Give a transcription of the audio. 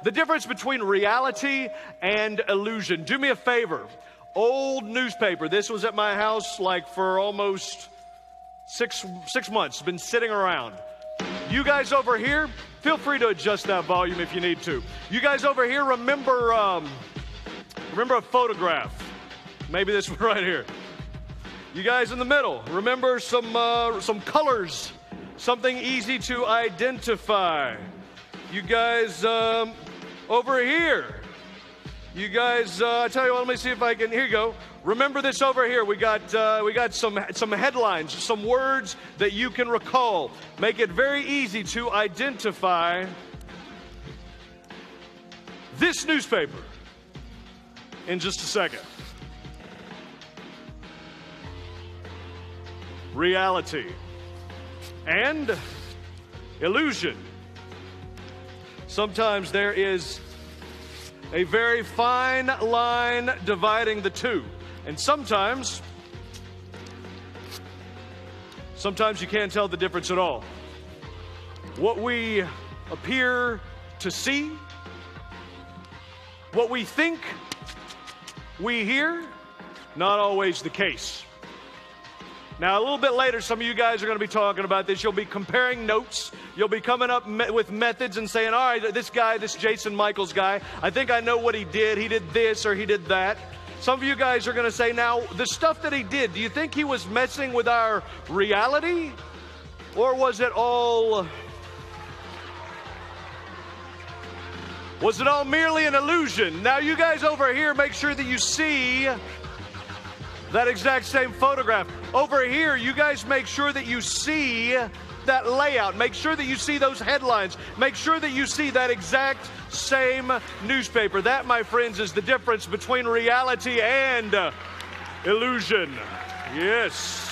The difference between reality and illusion. Do me a favor. Old newspaper. This was at my house like for almost six months. It's been sitting around. You guys over here, feel free to adjust that volume if you need to. You guys over here, remember a photograph. Maybe this one right here. You guys in the middle, remember some colors. Something easy to identify. You guys over here. You guys, I tell you what, let me see if I can, here you go. Remember this over here. We got some headlines, some words that you can recall. Make it very easy to identify this newspaper in just a second. Reality and illusion. Sometimes there is a very fine line dividing the two. And sometimes you can't tell the difference at all. What we appear to see, what we think we hear, not always the case. Now, a little bit later, some of you guys are going to be talking about this. You'll be comparing notes. You'll be coming up with methods and saying, all right, this guy, this Jason Michaels guy, I think I know what he did. He did this or he did that. Some of you guys are going to say, now, the stuff that he did, do you think he was messing with our reality? Or was it all merely an illusion? Now, you guys over here, make sure that you see that exact same photograph. Over here, you guys make sure that you see that layout. Make sure that you see those headlines. Make sure that you see that exact same newspaper. That, my friends, is the difference between reality and illusion. Yes.